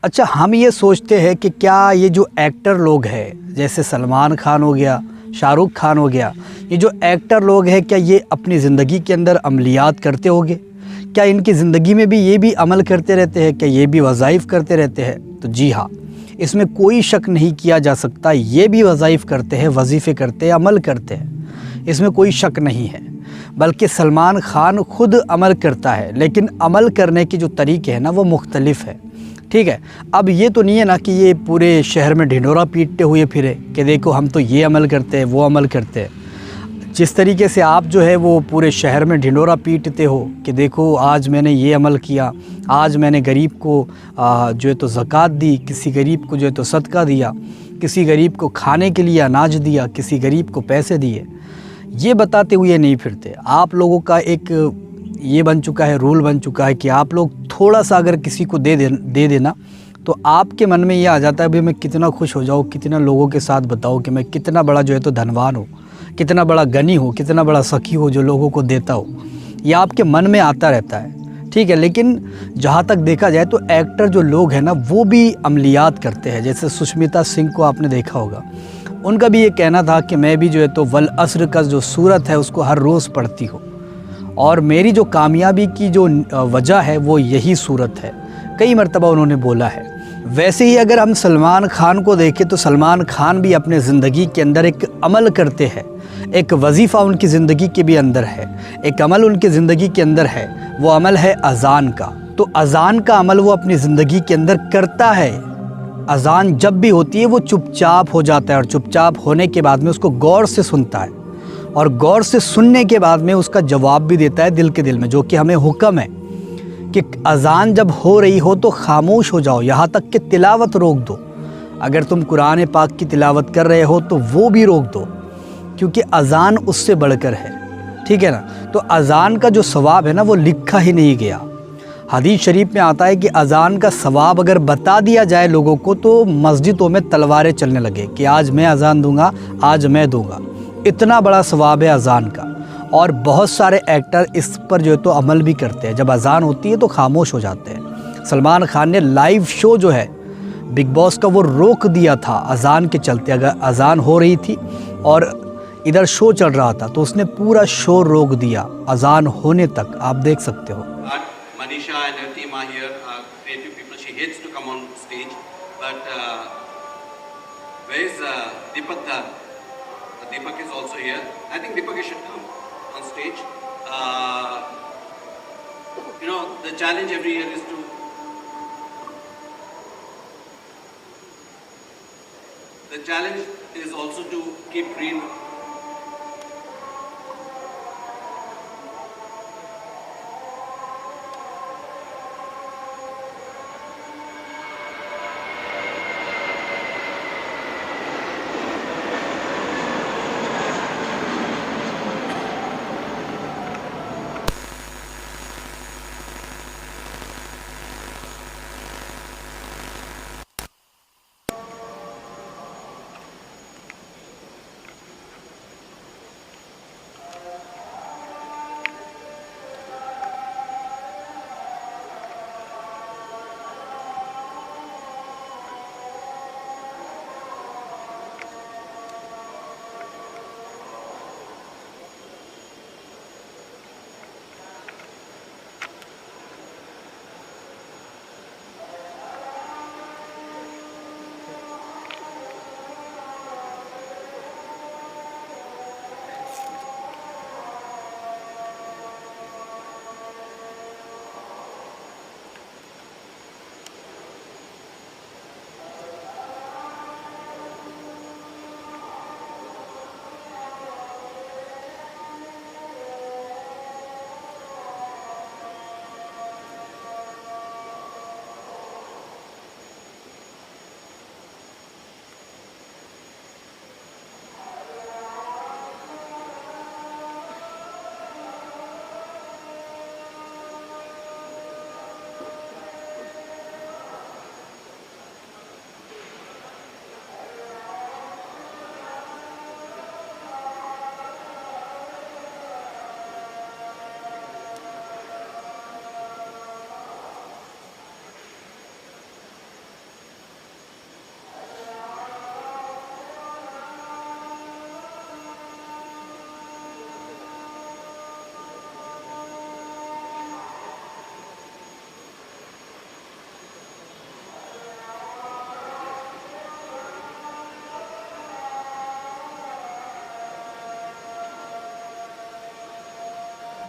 اچھا ہم یہ سوچتے ہیں کہ کیا یہ جو ایکٹر لوگ ہیں جیسے سلمان خان ہو گیا، شاہ رخ خان ہو گیا، یہ جو ایکٹر لوگ ہیں کیا یہ اپنی زندگی کے اندر عملیات کرتے ہوگے؟ کیا ان کی زندگی میں بھی یہ بھی عمل کرتے رہتے ہیں؟ کیا یہ بھی وظائف کرتے رہتے ہیں؟ تو جی ہاں، اس میں کوئی شک نہیں کیا جا سکتا، یہ بھی وظائف کرتے ہیں، وظیفے کرتے ہیں، عمل کرتے ہیں، اس میں کوئی شک نہیں ہے۔ بلکہ سلمان خان خود عمل کرتا ہے، لیکن عمل کرنے کے جو طریقے ہیں نا وہ مختلف ہے، ٹھیک ہے؟ اب یہ تو نہیں ہے نا کہ یہ پورے شہر میں ڈھنڈورا پیٹتے ہوئے پھرے کہ دیکھو ہم تو یہ عمل کرتے ہیں، وہ عمل کرتے ہیں۔ جس طریقے سے آپ جو ہے وہ پورے شہر میں ڈھنڈورا پیٹتے ہو کہ دیکھو آج میں نے یہ عمل کیا، آج میں نے غریب کو جو ہے تو زکوٰۃ دی، کسی غریب کو جو ہے تو صدقہ دیا، کسی غریب کو کھانے کے لیے اناج دیا، کسی غریب کو پیسے دیے، یہ بتاتے ہوئے نہیں پھرتے۔ آپ لوگوں کا ایک یہ بن چکا ہے، رول بن چکا ہے کہ آپ لوگ تھوڑا سا اگر کسی کو دے دینا تو آپ کے من میں یہ آ جاتا ہے بھئی میں کتنا خوش ہو جاؤں، کتنا لوگوں کے ساتھ بتاؤ کہ میں کتنا بڑا جو ہے تو دھنوان ہوں، کتنا بڑا غنی ہو، کتنا بڑا سخی ہو جو لوگوں کو دیتا ہو، یہ آپ کے من میں آتا رہتا ہے، ٹھیک ہے؟ لیکن جہاں تک دیکھا جائے تو ایکٹر جو لوگ ہیں نا وہ بھی عملیات کرتے ہیں، جیسے سشمیتا سنگھ کو آپ نے دیکھا ہوگا، ان کا بھی یہ کہنا تھا کہ میں بھی جو ہے تو والعصر کا جو سورت ہے اس کو ہر روز پڑھتی ہوں، اور میری جو کامیابی کی جو وجہ ہے وہ یہی صورت ہے، کئی مرتبہ انہوں نے بولا ہے۔ ویسے ہی اگر ہم سلمان خان کو دیکھیں تو سلمان خان بھی اپنے زندگی کے اندر ایک عمل کرتے ہیں، ایک وظیفہ ان کی زندگی کے بھی اندر ہے، ایک عمل ان کی زندگی کے اندر ہے، وہ عمل ہے اذان کا۔ تو اذان کا عمل وہ اپنی زندگی کے اندر کرتا ہے۔ اذان جب بھی ہوتی ہے وہ چپ چاپ ہو جاتا ہے، اور چپ چاپ ہونے کے بعد میں اس کو غور سے سنتا ہے، اور غور سے سننے کے بعد میں اس کا جواب بھی دیتا ہے دل کے دل میں، جو کہ ہمیں حکم ہے کہ اذان جب ہو رہی ہو تو خاموش ہو جاؤ، یہاں تک کہ تلاوت روک دو۔ اگر تم قرآن پاک کی تلاوت کر رہے ہو تو وہ بھی روک دو، کیونکہ اذان اس سے بڑھ کر ہے، ٹھیک ہے نا؟ تو اذان کا جو ثواب ہے نا وہ لکھا ہی نہیں گیا۔ حدیث شریف میں آتا ہے کہ اذان کا ثواب اگر بتا دیا جائے لوگوں کو تو مسجدوں میں تلواریں چلنے لگے کہ آج میں اذان دوں گا، آج میں دوں گا، اتنا بڑا ثواب ہے اذان کا۔ اور بہت سارے ایکٹر اس پر جو ہے تو عمل بھی کرتے ہیں، جب اذان ہوتی ہے تو خاموش ہو جاتے ہیں۔ سلمان خان نے لائیو شو جو ہے بگ باس کا وہ روک دیا تھا اذان کے چلتے، اگر اذان ہو رہی تھی اور ادھر شو چل رہا تھا تو اس نے پورا شو روک دیا اذان ہونے تک، آپ دیکھ سکتے ہو۔ Manisha and her team are here, creative people. She hates to come on stage, but where is Deepak Dhar? Deepak is also here. I think Deepak should come on stage. The challenge every year is to the challenge is also to keep green.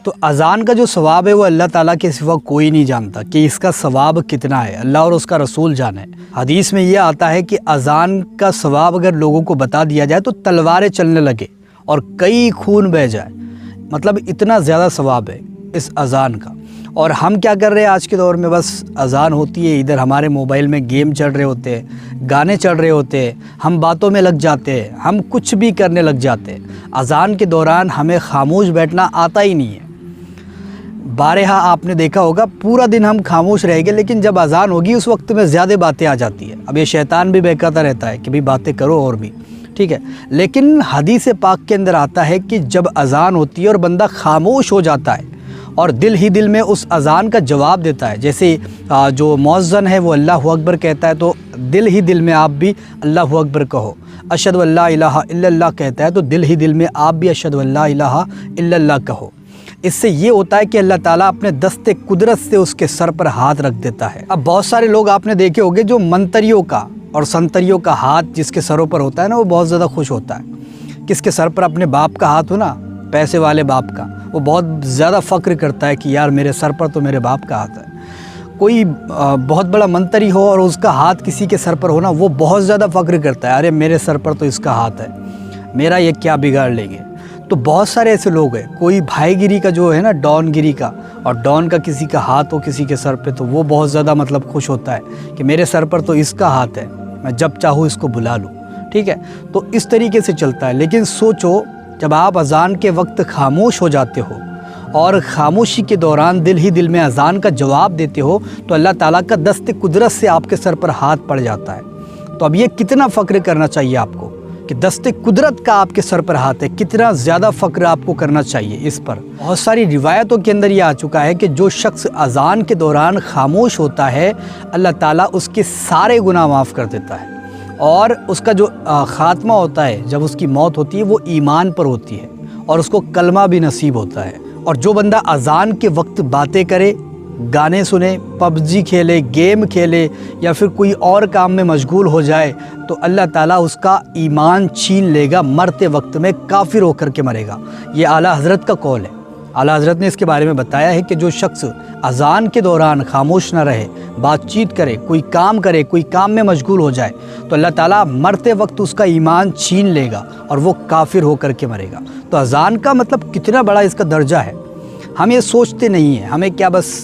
تو اذان کا جو ثواب ہے وہ اللہ تعالیٰ کے سوا کوئی نہیں جانتا کہ اس کا ثواب کتنا ہے، اللہ اور اس کا رسول جانے۔ حدیث میں یہ آتا ہے کہ اذان کا ثواب اگر لوگوں کو بتا دیا جائے تو تلواریں چلنے لگے اور کئی خون بہہ جائے، مطلب اتنا زیادہ ثواب ہے اس اذان کا۔ اور ہم کیا کر رہے ہیں آج کے دور میں، بس اذان ہوتی ہے ادھر ہمارے موبائل میں گیم چل رہے ہوتے ہیں، گانے چل رہے ہوتے ہیں، ہم باتوں میں لگ جاتے ہیں، ہم کچھ بھی کرنے لگ جاتے ہیں۔ اذان کے دوران ہمیں خاموش بیٹھنا آتا ہی نہیں ہے۔ بارہا آپ نے دیکھا ہوگا پورا دن ہم خاموش رہیں گے، لیکن جب اذان ہوگی اس وقت میں زیادہ باتیں آ جاتی ہیں۔ اب یہ شیطان بھی بہکاتا رہتا ہے کہ بھی باتیں کرو اور بھی، ٹھیک ہے، لیکن حدیث پاک کے اندر آتا ہے کہ جب اذان ہوتی ہے اور بندہ خاموش ہو جاتا ہے اور دل ہی دل میں اس اذان کا جواب دیتا ہے، جیسے جو مؤذن ہے وہ اللہ اکبر کہتا ہے تو دل ہی دل میں آپ بھی اللہ اکبر کہو، اشہد ان لا الہ الا اللہ کہتا ہے تو دل ہی دل میں آپ بھی اشہد ان لا الہ الا اللہ کہو۔ اس سے یہ ہوتا ہے کہ اللہ تعالیٰ اپنے دست قدرت سے اس کے سر پر ہاتھ رکھ دیتا ہے۔ اب بہت سارے لوگ آپ نے دیکھے ہوگے جو منتریوں کا اور سنتریوں کا ہاتھ جس کے سروں پر ہوتا ہے نا، وہ بہت زیادہ خوش ہوتا ہے۔ کس کے سر پر اپنے باپ کا ہاتھ ہو نا، پیسے والے باپ کا، وہ بہت زیادہ فخر کرتا ہے کہ یار میرے سر پر تو میرے باپ کا ہاتھ ہے۔ کوئی بہت بڑا منتری ہو اور اس کا ہاتھ کسی کے سر پر ہونا، وہ بہت زیادہ فخر کرتا ہے، ارے میرے سر پر تو اس کا ہاتھ ہے، میرا یہ کیا بگاڑ لیں گے۔ تو بہت سارے ایسے لوگ ہیں، کوئی بھائی گیری کا جو ہے نا، ڈان گیری کا، اور ڈان کا کسی کا ہاتھ ہو کسی کے سر پہ تو وہ بہت زیادہ مطلب خوش ہوتا ہے کہ میرے سر پر تو اس کا ہاتھ ہے، میں جب چاہوں اس کو بلا لوں، ٹھیک ہے۔ تو اس طریقے سے چلتا ہے۔ لیکن سوچو جب آپ اذان کے وقت خاموش ہو جاتے ہو اور خاموشی کے دوران دل ہی دل میں اذان کا جواب دیتے ہو تو اللہ تعالیٰ کا دست قدرت سے آپ کے سر پر ہاتھ پڑ جاتا ہے۔ تو اب یہ کتنا فخر کرنا چاہیے آپ کو کہ دست قدرت کا آپ کے سر پر ہاتھ ہے، کتنا زیادہ فخر آپ کو کرنا چاہیے اس پر۔ بہت ساری روایتوں کے اندر یہ آ چکا ہے کہ جو شخص اذان کے دوران خاموش ہوتا ہے اللہ تعالیٰ اس کے سارے گناہ معاف کر دیتا ہے، اور اس کا جو خاتمہ ہوتا ہے جب اس کی موت ہوتی ہے وہ ایمان پر ہوتی ہے اور اس کو کلمہ بھی نصیب ہوتا ہے۔ اور جو بندہ اذان کے وقت باتیں کرے، گانے سنے، پب جی کھیلے، گیم کھیلے یا پھر کوئی اور کام میں مشغول ہو جائے تو اللہ تعالیٰ اس کا ایمان چھین لے گا، مرتے وقت میں کافر ہو کر کے مرے گا۔ یہ اعلیٰ حضرت کا قول ہے۔ اعلیٰ حضرت نے اس کے بارے میں بتایا ہے کہ جو شخص اذان کے دوران خاموش نہ رہے، بات چیت کرے، کوئی کام میں مشغول ہو جائے تو اللہ تعالیٰ مرتے وقت اس کا ایمان چھین لے گا اور وہ کافر ہو کر کے مرے گا۔ تو اذان کا مطلب کتنا بڑا اس کا درجہ ہے، ہم یہ سوچتے نہیں ہیں۔ ہمیں کیا بس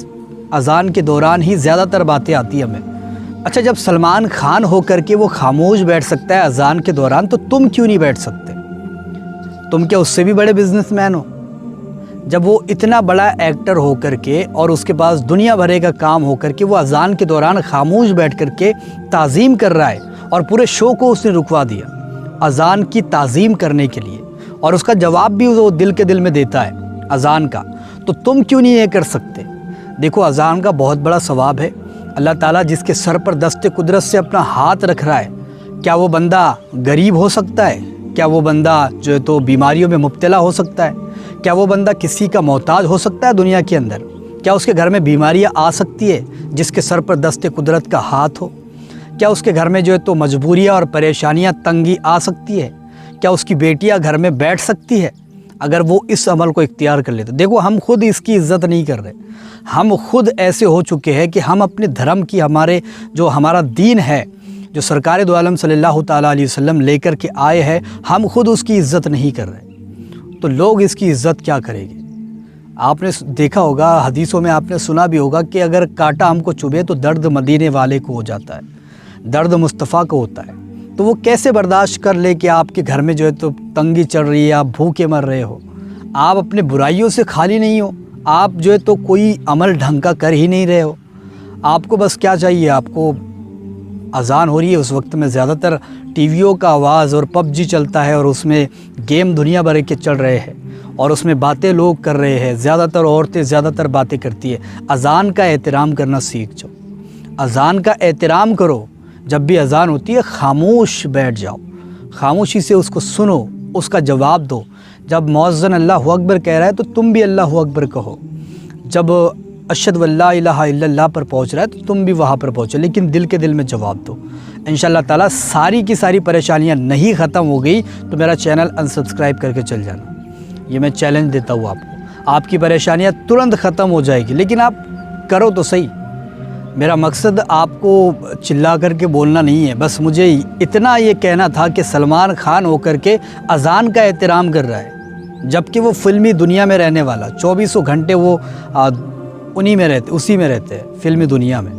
اذان کے دوران ہی زیادہ تر باتیں آتی ہیں ہمیں۔ اچھا، جب سلمان خان ہو کر کے وہ خاموش بیٹھ سکتا ہے اذان کے دوران تو تم کیوں نہیں بیٹھ سکتے؟ تم کیا اس سے بھی بڑے بزنس مین ہو؟ جب وہ اتنا بڑا ایکٹر ہو کر کے اور اس کے پاس دنیا بھرے کا کام ہو کر کے وہ اذان کے دوران خاموش بیٹھ کر کے تعظیم کر رہا ہے اور پورے شو کو اس نے رکوا دیا اذان کی تعظیم کرنے کے لیے، اور اس کا جواب بھی وہ دل کے دل میں دیتا ہے اذان کا، تو تم کیوں نہیں یہ کر سکتے؟ دیکھو اذان کا بہت بڑا ثواب ہے۔ اللہ تعالیٰ جس کے سر پر دست قدرت سے اپنا ہاتھ رکھ رہا ہے، کیا وہ بندہ غریب ہو سکتا ہے؟ کیا وہ بندہ جو ہے تو بیماریوں میں مبتلا ہو سکتا ہے؟ کیا وہ بندہ کسی کا محتاج ہو سکتا ہے دنیا کے اندر؟ کیا اس کے گھر میں بیماریاں آ سکتی ہے جس کے سر پر دست قدرت کا ہاتھ ہو؟ کیا اس کے گھر میں جو ہے تو مجبوریاں اور پریشانیاں، تنگی آ سکتی ہے؟ کیا اس کی بیٹیاں گھر میں بیٹھ سکتی ہے اگر وہ اس عمل کو اختیار کر لیتے؟ دیکھو ہم خود اس کی عزت نہیں کر رہے، ہم خود ایسے ہو چکے ہیں کہ ہم اپنے دھرم کی، ہمارا دین ہے جو سرکار دو عالم صلی اللہ تعالیٰ علیہ وسلم لے کر کے آئے ہیں، ہم خود اس کی عزت نہیں کر رہے، تو لوگ اس کی عزت کیا کریں گے؟ آپ نے دیکھا ہوگا، حدیثوں میں آپ نے سنا بھی ہوگا کہ اگر کانٹا ہم کو چبھے تو درد مدینے والے کو ہو جاتا ہے، درد مصطفیٰ کو ہوتا ہے، تو وہ کیسے برداشت کر لے کہ آپ کے گھر میں جو ہے تو تنگی چل رہی ہے، آپ بھوکے مر رہے ہو، آپ اپنے برائیوں سے خالی نہیں ہو، آپ جو ہے تو کوئی عمل ڈھنگ کا کر ہی نہیں رہے ہو، آپ کو بس کیا چاہیے؟ آپ کو اذان ہو رہی ہے اس وقت میں زیادہ تر ٹی ویوں کا آواز اور پب جی چلتا ہے اور اس میں گیم دنیا بھر کے چل رہے ہیں اور اس میں باتیں لوگ کر رہے ہیں، زیادہ تر عورتیں زیادہ تر باتیں کرتی ہے۔ اذان کا احترام کرنا سیکھ جاؤ، اذان کا احترام کرو۔ جب بھی اذان ہوتی ہے خاموش بیٹھ جاؤ، خاموشی سے اس کو سنو، اس کا جواب دو۔ جب مؤذن اللہ اکبر کہہ رہا ہے تو تم بھی اللہ اکبر کہو، جب اشہد ان لا الہ الا اللہ پر پہنچ رہا ہے تو تم بھی وہاں پر پہنچو، لیکن دل کے دل میں جواب دو۔ انشاءاللہ تعالیٰ ساری کی ساری پریشانیاں نہیں ختم ہو گئی تو میرا چینل انسبسکرائب کر کے چل جانا، یہ میں چیلنج دیتا ہوں آپ کو۔ آپ کی پریشانیاں ترنت ختم ہو جائے گی، لیکن آپ کرو تو صحیح۔ میرا مقصد آپ کو چلا کر کے بولنا نہیں ہے، بس مجھے اتنا یہ کہنا تھا کہ سلمان خان ہو کر کے اذان کا احترام کر رہا ہے، جبکہ وہ فلمی دنیا میں رہنے والا، 24 گھنٹے وہ اسی میں رہتے ہیں فلمی دنیا میں،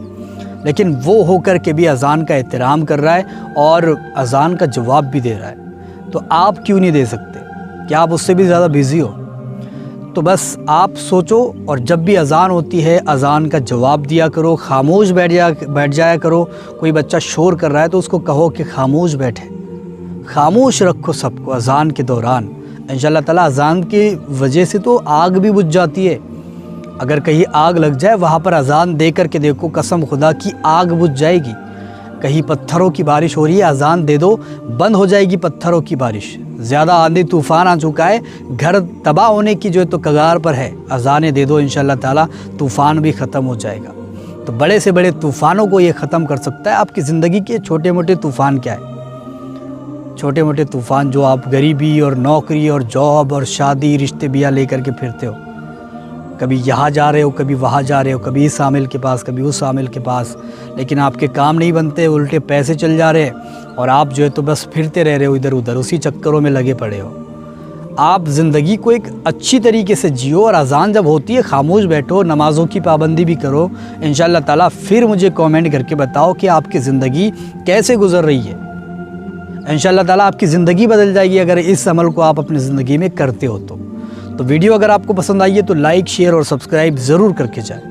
لیکن وہ ہو کر کے بھی اذان کا احترام کر رہا ہے اور اذان کا جواب بھی دے رہا ہے۔ تو آپ کیوں نہیں دے سکتے؟ کیا آپ اس سے بھی زیادہ بیزی ہو؟ تو بس آپ سوچو، اور جب بھی اذان ہوتی ہے اذان کا جواب دیا کرو، خاموش بیٹھ جایا کرو۔ کوئی بچہ شور کر رہا ہے تو اس کو کہو کہ خاموش بیٹھے، خاموش رکھو سب کو اذان کے دوران۔ انشاءاللہ تعالیٰ اذان کی وجہ سے تو آگ بھی بجھ جاتی ہے، اگر کہیں آگ لگ جائے وہاں پر اذان دے کر کے دیکھو، قسم خدا کی آگ بجھ جائے گی۔ کہیں پتھروں کی بارش ہو رہی ہے، اذان دے دو، بند ہو جائے گی پتھروں کی بارش۔ زیادہ آندھی طوفان آ چکا ہے، گھر تباہ ہونے کی جو ہے تو کگار پر ہے، اذانیں دے دو، انشاءاللہ تعالیٰ طوفان بھی ختم ہو جائے گا۔ تو بڑے سے بڑے طوفانوں کو یہ ختم کر سکتا ہے۔ آپ کی زندگی کے چھوٹے موٹے طوفان کیا ہے؟ چھوٹے موٹے طوفان جو آپ غریبی اور نوکری اور جاب اور شادی رشتے بیاہ لے کر کے پھرتے ہو، کبھی یہاں جا رہے ہو، کبھی وہاں جا رہے ہو، کبھی اس عامل کے پاس، کبھی اس عامل کے پاس، لیکن آپ کے کام نہیں بنتے، الٹے پیسے چل جا رہے ہیں اور آپ جو ہے تو بس پھرتے رہ رہے ہو ادھر ادھر، اسی چکروں میں لگے پڑے ہو۔ آپ زندگی کو ایک اچھی طریقے سے جیو، اور اذان جب ہوتی ہے خاموش بیٹھو، نمازوں کی پابندی بھی کرو۔ انشاءاللہ تعالیٰ پھر مجھے کومنٹ کر کے بتاؤ کہ آپ کی زندگی کیسے گزر رہی ہے۔ انشاءاللہ تعالیٰ آپ کی زندگی بدل جائے گی اگر اس عمل کو آپ اپنی زندگی میں کرتے ہو تو۔ ویڈیو اگر آپ کو پسند آئی ہے تو لائک، شیئر اور سبسکرائب ضرور کر کے جائیں۔